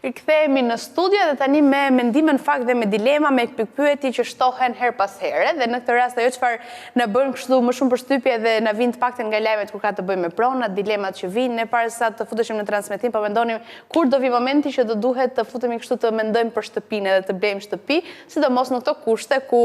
Rikthehemi në studio dhe tani me mendimin fakt dhe me dilema, me pyetje që shtohen her pas here dhe në këtë rast ajo çfarë na bën kështu më shumë përshtypje dhe na vin të paktën nga lajmet kur ka të bëjë me pronat, dilemat që vinë, ne para sa të futeshim në transmetim, po mendonim kur do vi momenti që do duhet të futemi kështu të mendojmë për shtëpinë edhe të blejmë shtëpi, sidomos në këto kushte ku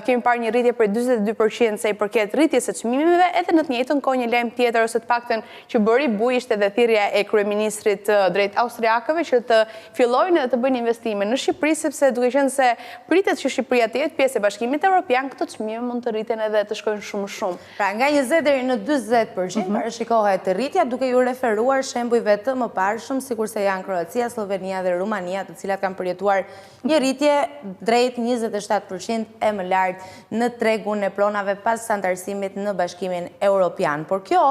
kemi parë një rritje për 42% sa i përket rritjes së çmimeve, edhe në të njëjtën kohë një lajm tjetër ose të paktën që bëri buj ishte edhe thirrja e kryeministrit drejt austriakëve që të fillojnë edhe të bëjnë investime në Shqipëri, sepse duke qenë se pritet që Shqipëria të jetë pjesë e Bashkimit Evropian, këto çmime mund të rriten edhe të shkojnë shumë. Pra nga 20 deri në 40% parashikohet rritja, duke ju referuar shembujve të mëparshëm, sikurse janë Kroacia, Slovenia dhe Rumania, të cilat kanë përjetuar një rritje drejt 27% e më lartë në tregun e pronave pas antarësimit në Bashkimin Evropian. Por kjo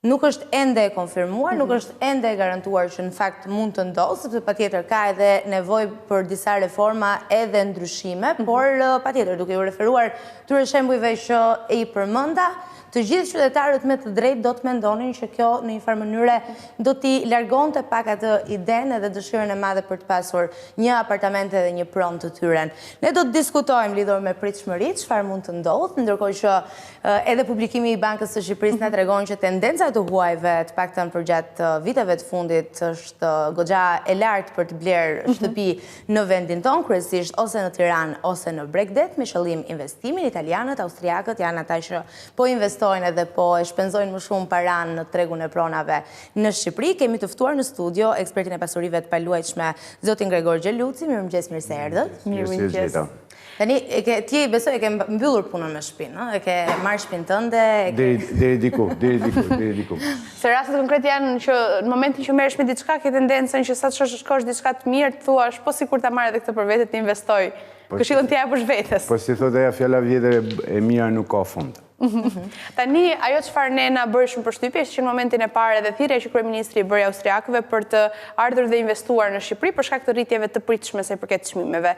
nuk është ende e konfirmuar, nuk është ende e garantuar që në fakt mund të ndodhë, sepse patjetër ka edhe nevojë për disa reforma edhe ndryshime, por patjetër duke u referuar këtyre shembujve që i përmenda, të gjithë qytetarët me të drejtë do të mendonin që kjo në një farë mënyre do t'i largonte pak atë idenë edhe dëshirën e madhe për të pasur një apartament edhe një pronë të tyre. Ne do të diskutojmë lidhur me pritshmëritë, çfarë mund të ndodhë, ndërkohë që edhe publikimi i Bankës së Shqipërisë na tregon që tendenca e të huajve të paktën përgjatë viteve të fundit është goxha e lartë për të blerë shtëpi në vendin tonë, kryesisht ose në Tiranë ose në Bregdet, me qëllim investimin. Italianët, austriakët janë ata që po investojnë edhe po e shpenzojnë më shumë para në tregun e pronave në Shqipëri. Kemi të ftuar në studio ekspertin e pasurive të paluajtshme, zotin Gregor Gjeluci. Mirëmëngjes, mirë se erdhët. Mirëmëngjes. Tani, ti besoj e ke mbyllur punën me shtëpinë, e ke marrë shtëpinë tënde. Deri diku. Se rastet konkret janë që në momentin që merresh me diçka, ke tendencën që sa të shkosh diçka të mirë, të thuash, po sikur ta marr edhe këtë për vete, të investoj. Këshillën t'i japësh vetes. Po si thotë ajo fjala vjetër, e mira nuk ka fund. Tani, ajo çfarë ne na bëri shumë përshtypje është që në momentin e parë edhe thirrja që kryeministri bëri austriakëve për të ardhur dhe investuar në Shqipëri për shkak të rritjeve të pritshme sa i përket çmimeve.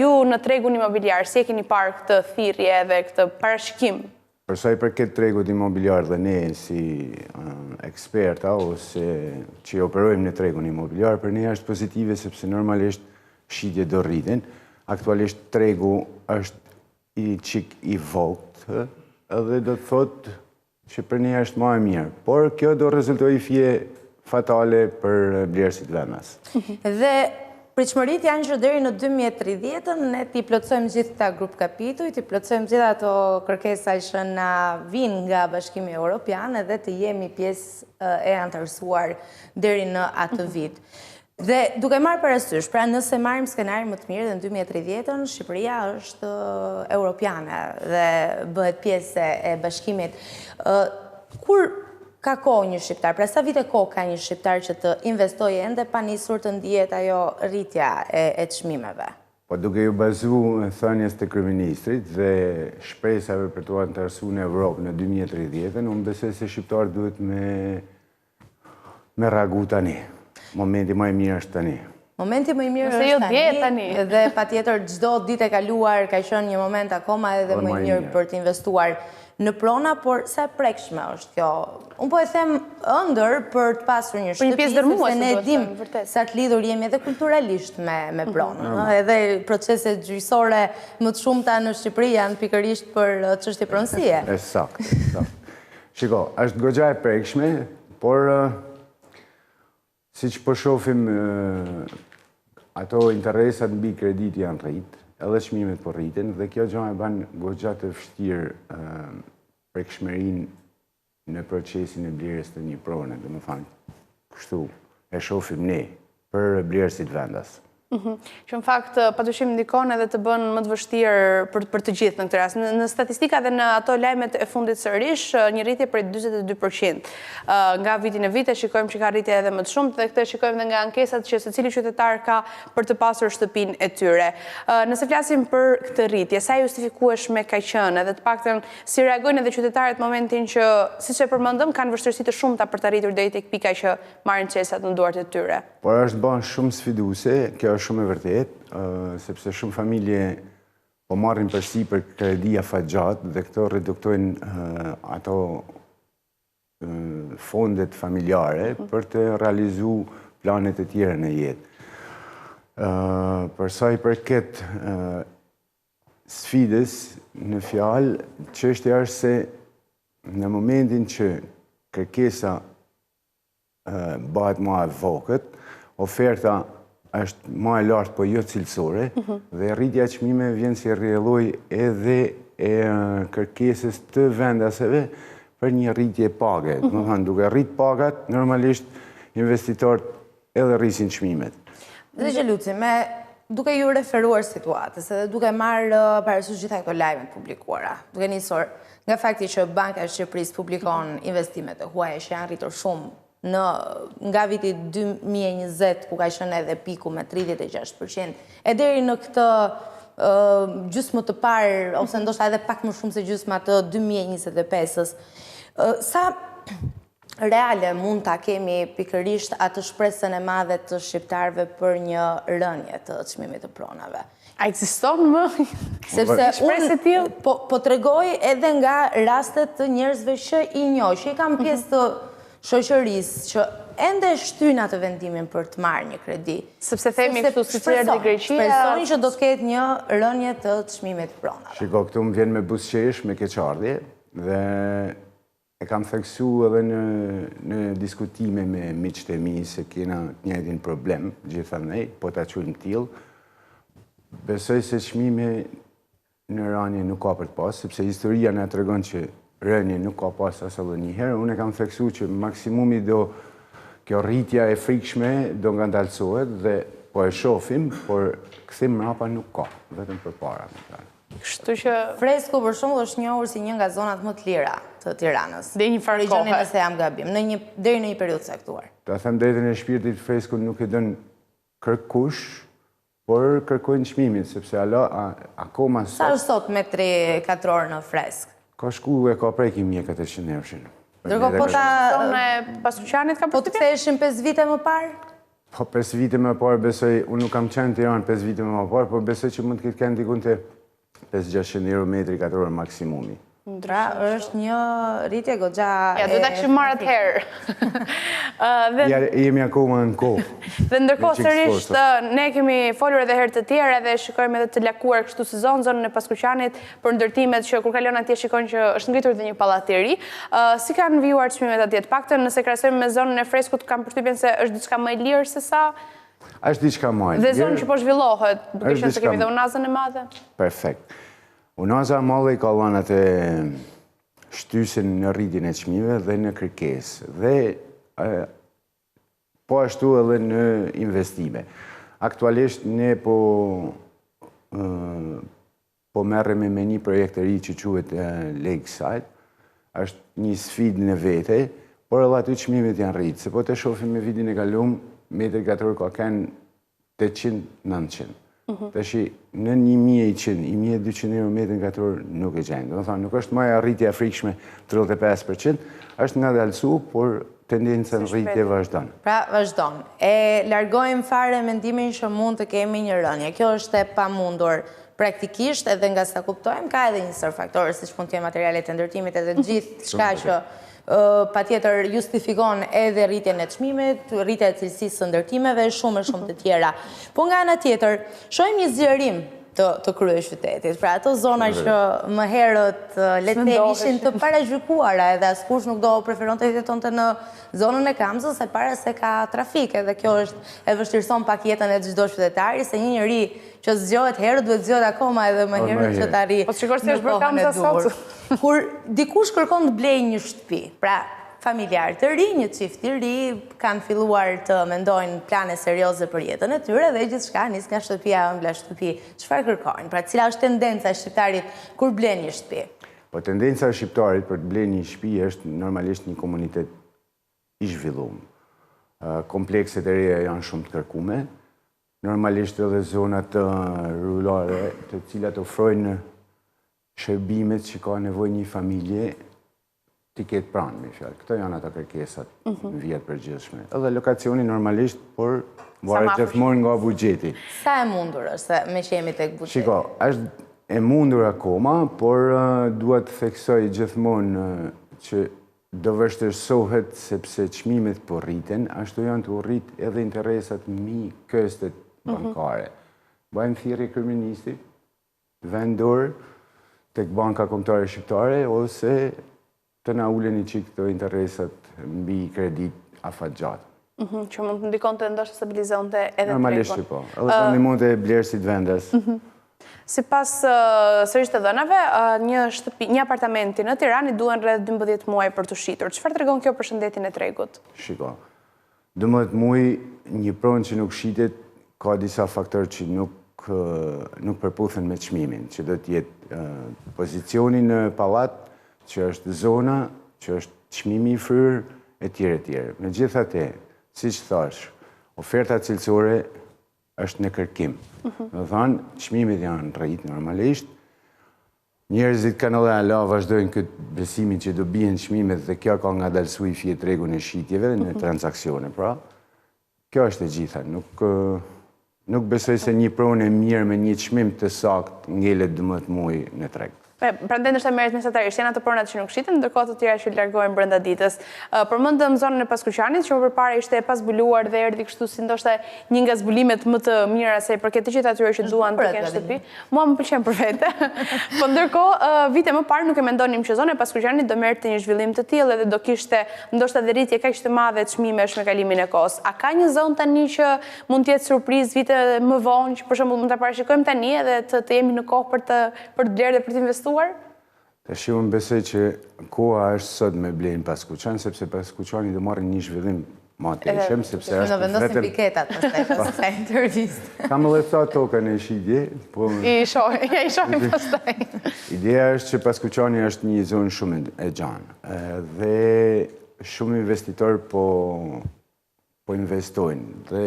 Ju në tregun imobiliar, si e keni parë këtë thirrje dhe këtë parashikim? Për sa i përket tregut imobiliar dhe ne si eksperta ose që operojmë në tregun imobiliar, për ne është pozitive sepse normalisht shitjet do rriten. Aktualisht tregu është i çik i vogël, edhe do të thotë që për ne është më e mirë, por kjo do rezultojë fije fatale për blerësit vendas. Dhe pritshmëritë janë që deri në 2030 ne t'i plotësojmë gjithë këta grup kapituj, t'i plotësojmë gjithë ato kërkesa që na vinë nga Bashkimi Evropian edhe të jemi pjesë e antarësuar deri në atë vit. Dhe duke marrë parasysh, pra nëse marrim skenarin më të mirë dhe në 2030, Shqipëria është europiane dhe bëhet pjesë e bashkimit. Kur ka kohë një shqiptar, pra sa vite kohë ka një shqiptar që të investojë ende pa nisur të ndihet ajo rritja e çmimeve? Po duke ju bazu thënies të kryeministrit dhe shpresave për të antarësuar në Evropë në 2030, unë besoj se shqiptarët duhet me reagu tani. Momenti më i mirë është tani. Momenti më i mirë është tani. Dhe patjetër çdo ditë e kaluar ka qenë një moment akoma edhe më i mirë për të investuar në prona, por sa e prekshme është kjo? Unë po e them ëndër për të pasur një shtëpi, sepse ne dim sa të lidhur jemi edhe kulturalisht me pronën. Edhe proceset gjyqësore më të shumta në Shqipëri janë pikërisht për çështje pronësie. Saktë. Shiko, është goxha e prekshme, por si që po shohim ato interesat mbi kredit janë rrit, edhe çmimet po rriten, dhe kjo gjë e bën goxha të vështirë prekshmërinë në procesin e blerjes të një prone, domethënë kështu e shohim ne për blerësit vendas. Që në fakt padyshim ndikon edhe të bën më të vështirë për të gjithë në këtë rast. Në statistika dhe në ato lajmet e fundit sërish, një rritje për 42%. Nga vitin e vite shikojmë që ka rritje edhe më të shumtë dhe këtë shikojmë dhe nga ankesat që secili qytetar ka për të pasur shtëpinë e tyre. Nëse flasim për këtë rritje, sa justifikueshme ka qenë edhe të paktën si reagojnë edhe qytetarët momentin që, siç e përmendëm, kanë vështirësi të shumta për të arritur deri tek pika që marrin çesat në duart e tyre. Por është bën shumë sfiduese, kjo shumë e vërtet, sepse shumë familje po marrin përsipër kredi afatgjat dhe këto reduktojnë ato fondet familjare për të realizu planet e tjera në jetë. Për sa i përket sfidës në fjalë, çështja është se në momentin që kërkesa bëhet më e vogël, oferta është më e lartë po jo cilësore dhe rritja e çmimeve vjen si rrjedhoj edhe e kërkesës të vendaseve për një rritje page. Do të thënë, duke rrit pagat, normalisht investitorët edhe rrisin çmimet. Dhe që Luci, duke ju referuar situatës edhe duke marrë parasysh gjitha këto lajmet publikuara, duke nisur nga fakti që Banka e Shqipërisë publikon investimet e huaja që janë rritur shumë nga viti 2020, ku ka qenë edhe piku me 36%, e deri në këtë gjysmë të parë, ose ndoshta edhe pak më shumë se gjysma të 2025-ës, sa reale mund ta kemi pikërisht atë shpresën e madhe të shqiptarëve për një rënje të çmimit të pronave? A ekziston më? Sepse unë po tregoj edhe nga rastet të njerëzve që i njoh, që i kam pjesë të shoqërisë që ende shtyn atë vendimin për të marrë një kredi. Sepse themi këtu si çfarë Greqia. Shpresoni që do të ketë një rënje të çmimit të pronave. Shiko, këtu më vjen me buzëqesh, me keqardhje dhe e kam theksu edhe në diskutime me miqtë e mi se kena të njëjtin problem, gjithandaj, po ta quajmë tillë. Besoj se çmimi në rënje nuk ka për të pas, sepse historia na tregon që rënje nuk ka pas as edhe një herë. Unë e kam theksu që maksimumi kjo rritja e frikshme do nga ndalësohet dhe po e shohim, por kthim mrapa nuk ka, vetëm përpara. Kështu që Fresku për shembull është njohur si një nga zonat më të lira të Tiranës. Dhe një farë kohë. Nëse jam gabim, deri në një periudhë caktuar. Ta them drejtën e shpirtit, Fresku nuk e dën kërkush, por kërkojnë çmimin, sepse akoma Sa është sot metri katror në Fresk? Ka shku e ka preki 1400 euroshin. Ndërkohë po ta Paskuqanit ka po të ktheheshin 5 vite më parë? Po 5 vite më parë besoj, unë nuk kam qenë në Tiranë 5 vite më parë, por besoj që mund të ketë dikun të 500-600 euro metri katror maksimumi. Pra, është një rritje goxha. Ja, do ta kishim marrë atëherë. Jemi akoma në kohë. Dhe ndërkohë sërish ne kemi folur edhe herë të tjera dhe shikojmë edhe të lakuar kështu sezon zonën e Paskuqanit për ndërtimet që kur kalon atje shikojnë që është ngritur dhe një pallateri. Si kanë vijuar çmimet atje? Të paktën nëse krahasojmë me zonën e Freskut, kam përshtypjen se është diçka më e lirë se sa. Është diçka më e lirë. Dhe zonë që po zhvillohet, duke qenë se kemi dhe unazën e madhe. Perfekt. Unaza e madhe ka dhënë atë shtysen në rritjen e çmimeve dhe në kërkesë dhe po ashtu edhe në investime. Aktualisht ne po merremi me një projekt të ri që quhet Lakeside. Është një sfidë në vete, por edhe aty çmimet janë rritë. Se po të shohim me vitin e kaluar, metri katror ka kanë 800-900. Tashi në 1100, 1200 euro metrin katror nuk e gjejnë. Do të thonë, nuk është më arritja e frikshme 35%, është ngadalësu, por tendenca në rritje vazhdon. Pra, vazhdon. E largojmë fare mendimin që mund të kemi një rënje. Kjo është e pamundur praktikisht, edhe nga sa kuptojmë, ka edhe një sër faktorë, siç mund të jenë materialet e ndërtimit edhe gjithë çka që patjetër justifikon edhe rritjen e çmimit, rritja e cilësisë së ndërtimeve, shumë të tjera. Po nga ana tjetër, shohim një zgjerim të kryeqytetit. Pra ato zona që më herët le të themi ishin të parajgjykuara edhe askush nuk do preferonte të jetonte në zonën e Kamzës se para se ka trafik, edhe kjo është e vështirëson pak jetën e çdo qytetari, se një njeri që zgjohet herët duhet zgjohet akoma edhe më herët që të arrijë. Po shikosh se është bërë Kamza sot. Kur dikush kërkon të blejë një shtëpi, pra familjar të ri, një çift i ri, kanë filluar të mendojnë plane serioze për jetën e tyre dhe gjithçka nis nga shtëpia ëmbla shtëpi. Çfarë kërkojnë? Pra cila është tendenca e shqiptarit kur blen një shtëpi? Po tendenca e shqiptarit për të blerë një shtëpi është normalisht një komunitet i zhvilluar. Komplekset e reja janë shumë të kërkume. Normalisht edhe zonat rurale, të cilat ofrojnë shërbimet që ka nevojë një familje t'i ketë pranë, me fjalë. Këto janë ata kërkesat në vijat përgjithshme. Edhe lokacioni normalisht, por varet gjithmonë nga buxheti. Sa e mundur është me që jemi tek buxheti? Shiko, është e mundur akoma, por duhet të theksoj gjithmonë që do vështirësohet sepse çmimet po rriten, ashtu janë të rrit edhe interesat mbi këstet bankare. Bëjmë thirrje kryeministit, vendor, tek banka kombëtare shqiptare, ose të na uleni çik këto interesat mbi kredit afatgjatë. Që mund të ndikonte ndoshta stabilizonte edhe tregun. Normalisht po. Edhe të ndihmonte blerësit vendas. Sipas sërish të dhënave, një apartamenti në Tiranë duhen rreth 12 muaj për të shitur. Çfarë tregon kjo për shëndetin e tregut? Shiko, 12 muaj një pronë që nuk shitet, ka disa faktorë që nuk përputhen me çmimin, që do të jetë pozicioni në pallat, që është zona, që është çmimi i fryrë, etj. Megjithatë, siç thash, oferta cilësore është në kërkim. Do thonë, çmimet janë rrit normalisht. Njerëzit kanë edhe ala vazhdojnë këtë besimin që do bien çmimet dhe kjo ka ngadalësuar fije tregun e shitjeve në transaksione, pra. Kjo është e gjitha. Nuk besoj se një pronë e mirë me një çmim të saktë ngelet 12 muaj në treg. Prandaj ndoshta merret mesatarisht, janë ato pronat që nuk shiten, ndërkohë të tjera që largohen brenda ditës. Përmendëm zonën e Paskuqanit, që më përpara ishte e pazbuluar dhe erdhi kështu si ndoshta një nga zbulimet më të mira sa i përket të gjithë atyre që duan të kenë shtëpi. Mua më pëlqen për vete. Po ndërkohë, vite më parë nuk e mendonim që zona e Paskuqanit do merrte një zhvillim të tillë dhe do kishte ndoshta dhe rritje kaq të madhe çmimesh me kalimin e kohës. A ka një zonë tani që mund të jetë surprizë vite më vonë, që për shembull mund ta parashikojmë tani edhe të jemi në kohë për të blerë dhe për të investuar? Tash unë besoj që koha është sot me blejnë Paskuqan, sepse Paskuqani do marrë një zhvillim ma të ishëm, sepse është vetëm... Në vendosin piketat pas taj intervistë. Kam edhe sa tokën e shitje, po... I shohim pas taj. Ideja është që Paskuqani është një zonë shumë e gjanë, dhe shumë investitor po investojnë, dhe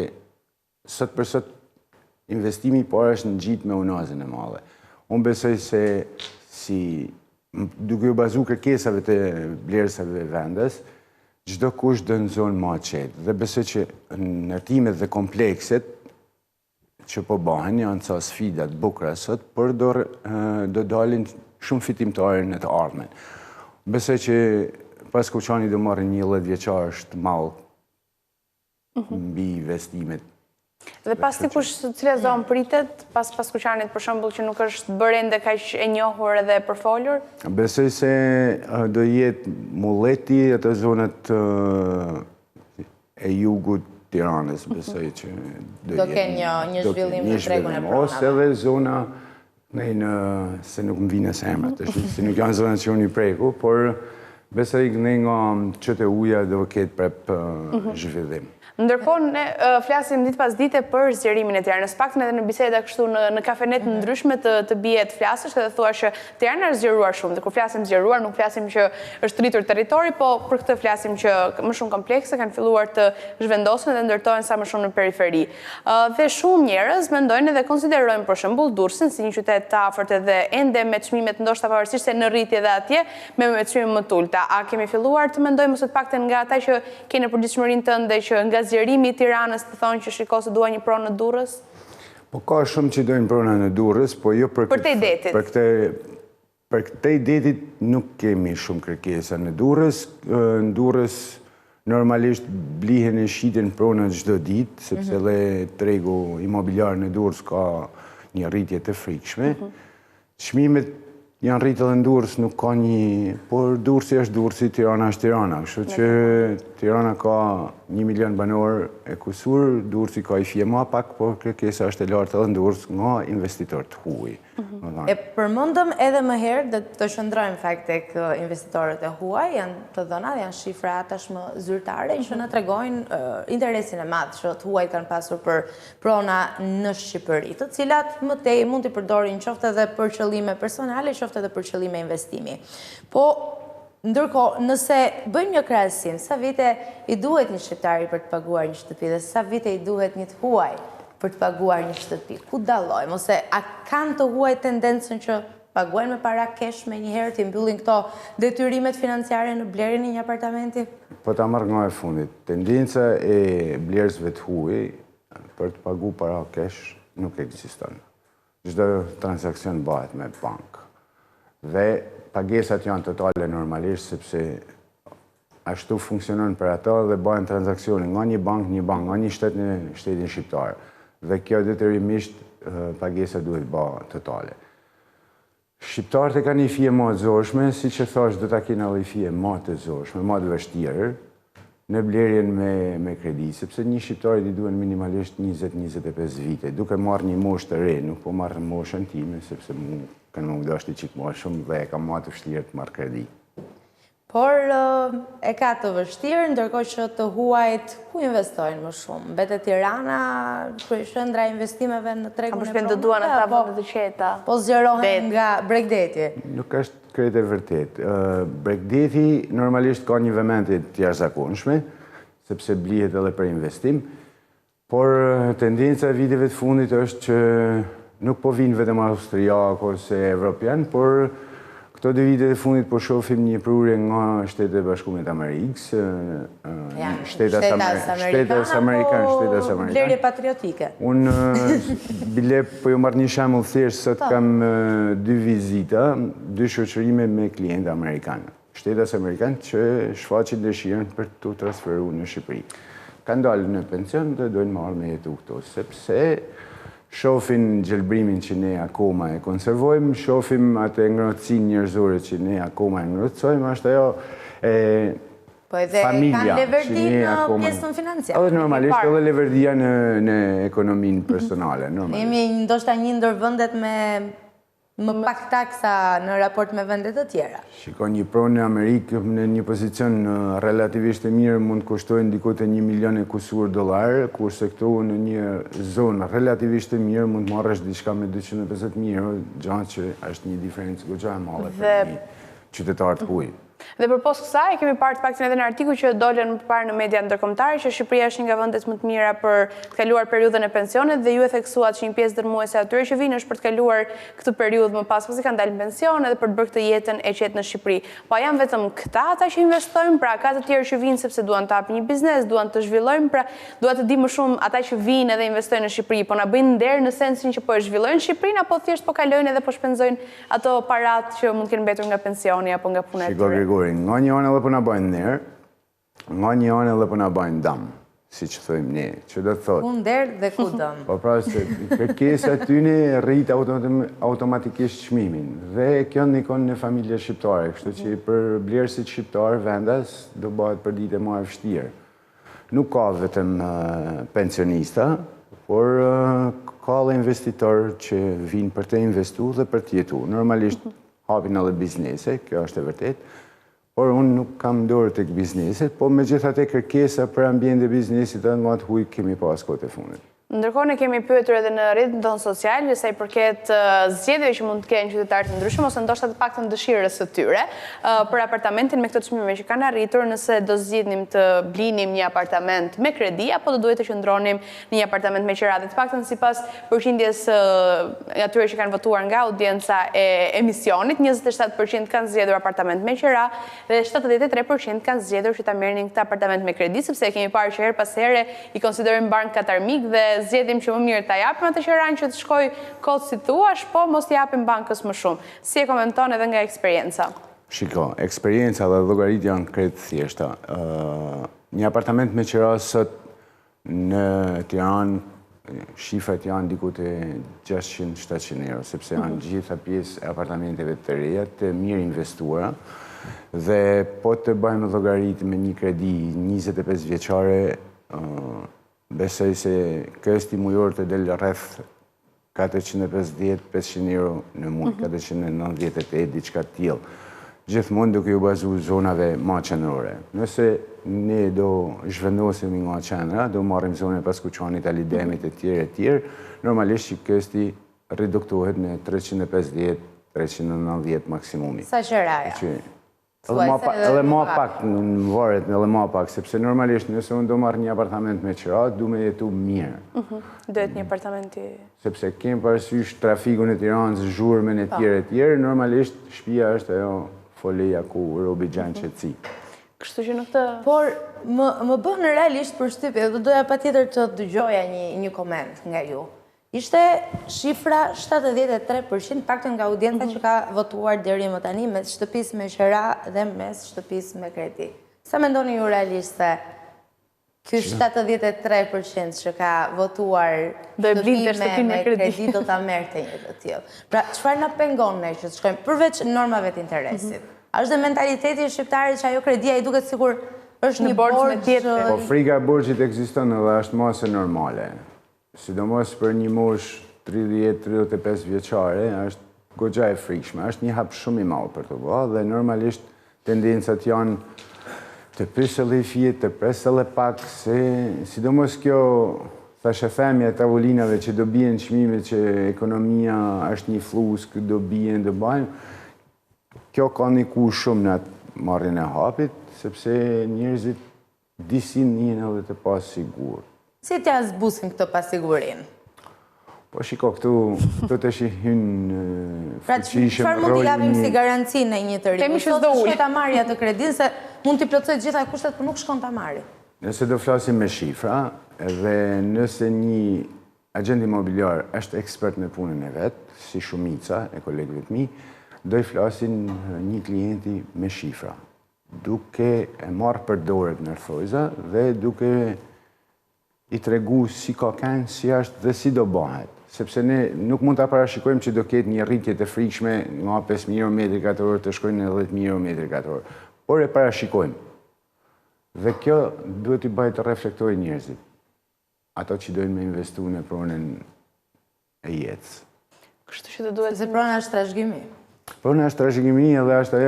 sot për sot investimi po është në gjitë me unazën e madhe. Unë besoj se duke u bazu kërkesave të blerësave vendas, çdo kush do në zonë ma qetë. Dhe besoj që ndërtimet dhe komplekset që po bëhen janë ca sfidat bukura sot, por do dalin shumë fitimtare në të ardhmen. Besoj që Paskuqani do marrë një 10 vjeçar të madh mbi investimet. Dhe pas dikush cila zonë pritet, pas Paskuqanit për shembull që nuk është bërë ende kaq e njohur edhe e përfolur? Besoj se do jetë Mulleti, ato zonat e jugut Tiranës, besoj që do kenë një zhvillim në tregun e pronave. Ose edhe zona, se nuk më vjen se emrat, se nuk janë zona që unë i preku, por besoj nga qëtë uja do ketë prep zhvillim. Ndërkohë, ne flasim ditë pas dite për zgjerimin e Tiranës. Paktën edhe në biseda kështu në kafenet ndryshme të bie të flasësh edhe thua që Tirana është zgjeruar shumë. Dhe kur flasim zgjeruar, nuk flasim që është rritur territori, po për këtë flasim që më shumë komplekse kanë filluar të zhvendosen dhe ndërtohen sa më shumë në periferi. Dhe shumë njerëz mendojnë edhe konsiderojnë për shembull Durrësin si një qytet të afërt edhe ende me çmimet ndoshta pavarësisht se në rritje dhe atje me çmime më të ulta. A kemi filluar të mendojmë ose të paktën nga ata që kanë përgjithshmërinë tënde që nga zgjerimi i Tiranës të thonë që shiko se dua një pronë në Durrës? Po ka shumë që dojnë prona në Durrës, po jo për te detit. Për këtej detit nuk kemi shumë kërkesa në Durrës. Në Durrës normalisht blihen e shiten prona çdo ditë, sepse dhe tregu imobiliar në Durrës ka një rritje të frikshme. Çmimet janë rritë edhe në Durrës, nuk ka një... Por Durrësi është Durrësi, Tirana është Tirana. Kështu që Tirana ka 1 milion banor e kusur, Durrësi ka i fije ma pak, por kërkesa është e lartë edhe në Durrës nga investitor të huaj. E përmendëm edhe më herë, dhe të shëndrojmë fakt tek investitorët e huaj, janë të dhëna dhe janë shifra tashmë zyrtare, që në tregojnë interesin e madh që të huaj kanë pasur për prona në Shqipëri, të cilat më tej mund t'i përdorin qoftë edhe për qëllime personale, qoftë edhe për qëllime investimi. Po, ndërkohë, nëse bëjmë një krahasim, sa vite i duhet një shqiptari për të paguar një shtëpi dhe sa vite i duhet një të huaj për të paguar një shtëpi? Ku dallojmë? Ose a kanë të huaj tendencën që paguajnë me para kesh me njëherë të mbyllin këto detyrimet financiare në blerjen e një apartamenti? Po ta marrë nga e fundit. Tendenca e blerësve të huaj për të pagu para kesh nuk ekziston. Çdo transakcion bëhet me bankë. Dhe pagesat janë totale normalisht, sepse ashtu funksionon për ata dhe bëhen transakcione nga një bank, nga një shtet në shtetin shqiptar. dhe kjo detyrimisht pagesa duhet bë totale. Shqiptarët e kanë një fije më të zorshme, si që thash do ta kenë edhe fije më të zorshme, më të vështirë në blerjen me kredi, sepse një shqiptar i duhen minimalisht 20-25 vite, duke marrë një moshë të re, nuk po marrë moshën time, sepse kanë më dashur çik më shumë dhe e kam më të vështirë të marr kredi. Por e ka të vështirë, ndërkohë që të huajt ku investojnë më shumë? Mbetet Tirana, qendra e investimeve në tregun e pronave? Kam duan ata vende të qeta. Po zgjerohen nga Bregdeti. Nuk është krejt e vërtet. Bregdeti normalisht ka një vëmendje të jashtëzakonshme, sepse blihet edhe për investim, por tendenca e viteve të fundit është që nuk po vinë vetëm austriak ose evropian, por këto 2 vite të fundit po shohim një prurje nga Shtetet e Bashkuara të Amerikës, Shtetet Amerikane. Blerje patriotike. Unë bile po ju marr një shembull thjesht, sot kam 2 vizita, 2 shoqërime me klientë amerikanë. Shtetet Amerikane që shfaqin dëshirën për të transferuar në Shqipëri. Kanë dalë në pension dhe dojnë marrë me jetu këto, sepse shofin gjelbrimin që ne akoma e konservojmë, shofim atë ngrohtësinë njerëzore që ne akoma e ngrohtësojmë, është ajo familja që ne akoma... pjesën financiare. Edhe normalisht edhe leverdia në ekonominë personale. Jemi ndoshta një ndër vendet me më pak taksa në raport me vendet të tjera. Shiko, një pronë në Amerikë në një pozicion relativisht e mirë mund të kushtojnë diku te $1 milion e kusur, kurse këtu në një zonë relativisht e mirë mund të marrësh diçka me €250,000, gjatë që është një diferencë goxha e madhe për një qytetar të huaj. Dhe përpos kësaj, kemi parë të paktën edhe në artikuj që dolën më parë në media ndërkombëtare që Shqipëria është një nga vendet më të mira për të kaluar periudhën e pensionet dhe ju e theksuat që një pjesë dërmuese atyre që vinë është për të kaluar këtë periudhë më pas pasi kanë dalë në pension edhe për të bërë këtë jetën e qetë në Shqipëri. Po janë vetëm këta ata që investojnë, pra ka të tjerë që vinë sepse duan të hapin një biznes, duan të zhvillojnë, pra duan të di më shumë ata që vinë edhe investojnë në Shqipëri, po na bëjnë nder në sensin që po e zhvillojnë Shqipërinë apo thjesht po kalojnë edhe po shpenzojnë ato parat që mund të kenë mbetur nga pensioni apo nga puna e tyre. Nga një anë edhe po na bajnë ner, nga një anë edhe po na bajnë dam, si që thojmë ne, që do të thotë. Ku nder dhe ku dam. Po pra se kërkesa tyne rrit automatikisht çmimin dhe kjo ndikon në familje shqiptare, kështu që për blerësit shqiptar vendas do bëhet për ditë më e vështirë. Nuk ka vetëm pensionista, por ka edhe investitor që vinë për të investuar dhe për të jetuar. Normalisht hapin edhe biznese, kjo është e vërtet, por unë nuk kam dorë tek bizneset, po megjithatë kërkesa për ambientin e biznesit edhe nga të huaj kemi pas kohë të fundit. Ndërkohë ne kemi pyetur edhe në rrjetin tonë social sa i përket zgjedhjeve që mund të kenë qytetarët të ndryshëm ose ndoshta të paktën dëshirës së tyre për apartamentin me këto çmime që kanë arritur, nëse do zgjidhnim të blinim një apartament me kredi apo do duhet të qëndronim në një apartament me qira. Të paktën sipas përqindjes atyre që kanë votuar nga audienca e emisionit, 27% kanë zgjedhur apartament me qira dhe 73% kanë zgjedhur që ta merrnin këtë apartament me kredi, sepse kemi parë që her pas here i konsiderojmë bank katarmik dhe zgjedhim që më mirë ta japim atë qiranë që të shkoj kot si thuash, po mos t'i japim bankës më shumë. Si e komenton edhe nga eksperienca? Shiko, eksperienca dhe llogaritja janë krejt thjeshta. Një apartament me qira sot në Tiranë shifrat janë diku te 600-700 euro, sepse janë gjitha pjesë e apartamenteve të reja të mirë investuara dhe po të bëjmë llogaritë me një kredi 25 vjeçare, besoj se kësti mujor të del rreth 450-500 euro në muaj, 498, diçka të tillë. Gjithmonë duke u bazuar zonave më qendrore. Nëse ne do zhvendosemi nga qendra, do marrim zonë pas Kuçanit, Alidemit e tjerë, normalisht që kësti reduktohet në 350-390 maksimumi. Sa qiraja? Edhe ma pak, në varet edhe ma pak, sepse normalisht nëse unë do marrë një apartament me qira, du me jetu mirë. Duhet një apartamenti... Sepse kemë parasysh trafikun e Tiranës, zhurmen e tjerë, normalisht shtëpia është ajo foleja ku robi gjanë qetësi. Kështu që në këtë... Por më bënë realisht për shtypje, dhe doja patjetër të dëgjoja një koment nga ju. Ishte shifra 73%, paktën nga audienca që ka votuar deri më tani mes shtëpisë me qira dhe mes shtëpisë me kredi. Sa mendoni ju realisht se Ky 73% që ka votuar Do e blinte shtëpinë me kredi. do ta merrte një të tillë. Pra, çfarë na pengon ne që të shkojmë përveç normave të interesit? A është dhe mentaliteti shqiptarit që ajo kredia i duket sikur është një borxh tjetër? Po frika e borxhit ekziston edhe është mase normale. Sidomos për një moshë 30-35 vjeçare, është goxha e frikshme, është një hap shumë i madh për të bërë dhe normalisht tendencat janë të prisëllë i fjetë, të presëllë pak, se sidomos kjo thashëthemja e tavolinave që do bien çmime që ekonomia është një flus, që do bien, do bajnë, kjo ka një ku shumë në atë marrjen e hapit, sepse njerëzit disin njën edhe të pasigur. Si t'ja zbusin këtë pasigurin? Po shiko, këtu të shi hynë fuqishëm Çfarë mund t'i japim si garanci në një të ri? Temi që s'do Sot ujë. shkoj ta marrja të kredin, se mund t'i plotësoj gjitha kushtet, por nuk shkon ta marrë. Nëse do flasim me shifra, dhe nëse një agent imobiliar është ekspert në punën e vetë, si shumica e kolegëve të mi, do i flasin një klienti me shifra, duke e marrë për dorët në rthojza dhe duke i tregu si ka kënë, si është dhe si do bëhet. Sepse ne nuk mund të parashikojmë që do ketë një rritje të frikshme nga 5.000 euro metri katror të shkojnë në 10.000 euro metri katror. Por e parashikojmë. Dhe kjo duhet i bëjë të reflektoj njerëzit. Ato që dojnë me investu në pronën e jetës. Kështu që të duhet... Se prona është trashëgimi. Prona është trashëgimi edhe është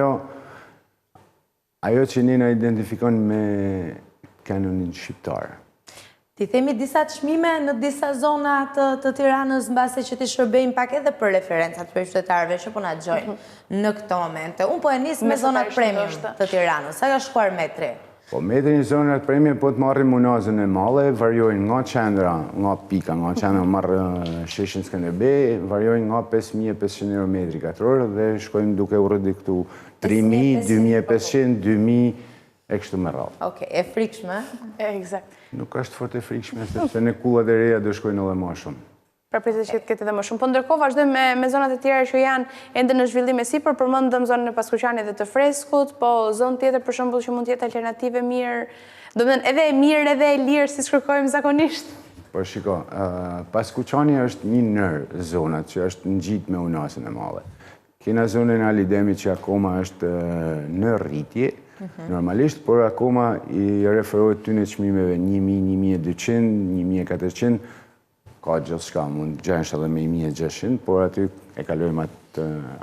ajo që ne na identifikon me kanonin shqiptar. Ti themi disa çmime në disa zona të Tiranës mbase që ti shërbejmë pak edhe për referencat për qytetarëve që po na gjojnë në këto momente. Unë po e nis me zonat premium të Tiranës. Sa ka shkuar metri? Po metri në zonat premium po të marrim unazën e madhe, varjojnë nga qendra, nga pika, nga qendra marrë sheshin Skënderbej, varjojnë nga 5.500 euro metri katror dhe shkojmë duke u rrëdi këtu 3.000, 2.500, 2.000 e kështu me radhë. Okej, e frikshme? Eksakt. Nuk është fort e frikshme, sepse në kullat e reja do shkojnë edhe më shumë. Pra pritet që të ketë edhe më shumë. Po ndërkohë vazhdojmë me zonat e tjera që janë ende në zhvillim e sipër, përmendëm zonën e Paskuqanit dhe të Freskut, po zonë tjetër për shembull që mund të jetë alternative mirë, domethënë edhe e mirë edhe e lirë si kërkojmë zakonisht. Po shiko, Paskuqani është një nër zonat që është ngjit me unazën e madhe. Kena zonën e Alidemit që akoma është në rritje, normalisht, por akoma i referohet ty në çmimeve 1.000, 1.200, 1.400, ka gjithë shka, mund gjensh edhe me 1.600, por aty e kalojmë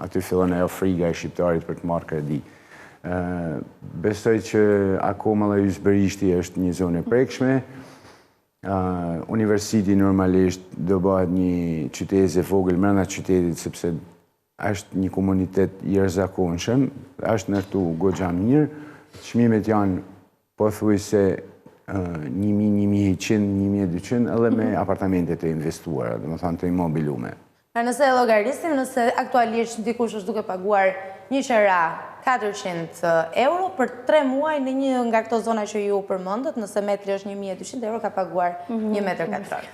aty fillon ajo friga e shqiptarit për të marrë kredi. Besoj që akoma dhe Ysberishti është një zonë e prekshme, Universiti normalisht do bëhet një qytetës e vogël brenda qytetit, sepse është një komunitet i jashtëzakonshëm, është në këtu goxha mirë, çmimet janë pothuajse 1.100, 1.200 edhe me apartamentet e investuara, domethënë të imobilume. Nëse e llogarisim, nëse aktualisht dikush është duke paguar një qera 400 euro për 3 muaj në një nga këto zona që ju përmendët, nëse metri është 1.200 euro, ka paguar 1 metër katror.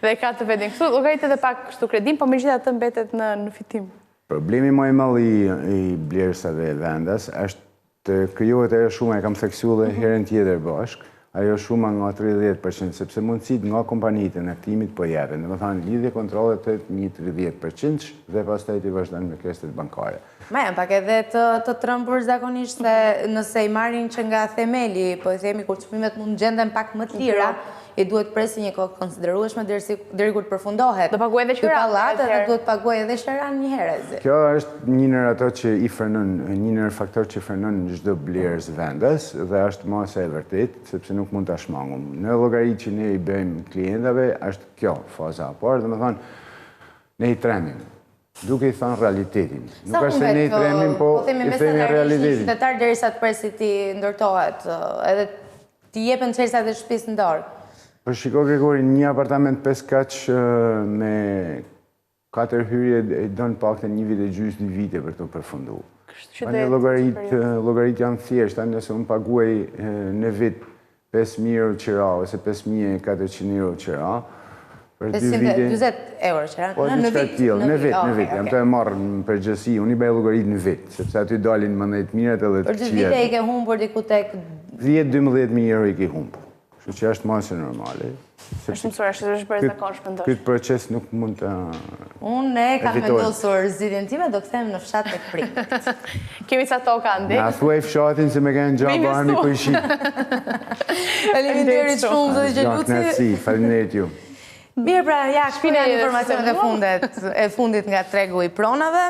Dhe ka të vetin këtu, llogarit edhe pak kështu kredim, po megjithatë mbetet në fitim. Problemi më i madh i blerësave vendas është të krijohet ajo shuma, e kam theksuar edhe herën tjetër bashk, ajo shuma nga 30%, sepse mundësit nga kompanitë në aktimit po jepen. Domethënë lidhje kontrollet të një 30% dhe pastaj të vazhdojnë me krestet bankare. Ma janë pak edhe të trëmbur zakonisht se nëse i marrin që nga themeli, po e themi kur çmimet mund gjenden pak më të lira, i duhet presi një kohë konsiderueshme deri kur të përfundohet. Do paguaj edhe qira. Dhe duhet paguaj edhe qeran një herë. Kjo është një nër ato që i frenon, një nër faktor që frenon çdo blerës vendas dhe është masa e vërtet, sepse nuk mund ta shmangum. Në llogaritë që ne i bëjmë klientave është kjo faza e parë, domethënë ne i tremim. Duke i thënë realitetin. Nuk është se ne i tremim, po i themi realitetin. Qytetar derisa të presi ti ndërtohet, edhe ti jepen çelësat e shtëpisë në dorë. Për shiko Gregori, një apartament 5 kaq me 4 hyrje i donë paktën 1 vit e gjysmë, 2 vite për të përfundu. Në llogarit janë thjeshta, nëse unë paguaj në vit 5.000 euro qira ose 5.400 euro qira, për 2 vite... 520 euro qira? Po, në vit, jam të e marrë në përgjësi, unë i bëj llogarit në vit, sepse aty dalin më ndajt mirat edhe të qijet. Për 2 vite i ke humbur diku tek 10-12.000 euro i ki humbë. Kështu që është masë normale. Është mësuar, është për zakonshme ndoshta. Këtë proces nuk mund të... Unë kam vendosur zgjidhjen time, do kthehem në fshat tek prindërit. Kemi sa toka andi. Na thuaj fshatin se me kanë gjaba armi po i shit. Faleminderit shumë zoti Gjeluci. Knatësi, faleminderit ju. Mirë, pra ja, shpina informacionet e fundit nga tregu i pronave.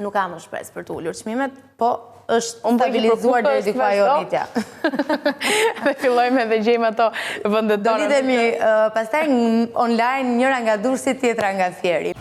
Nuk kam më shpresë për të ulur çmimet, po është stabilizuar deri diku ajo rritja. Dhe fillojmë edhe gjejmë ato vendet tona. Do lidhemi pastaj online njëra nga Durrësi, tjetra nga Fieri.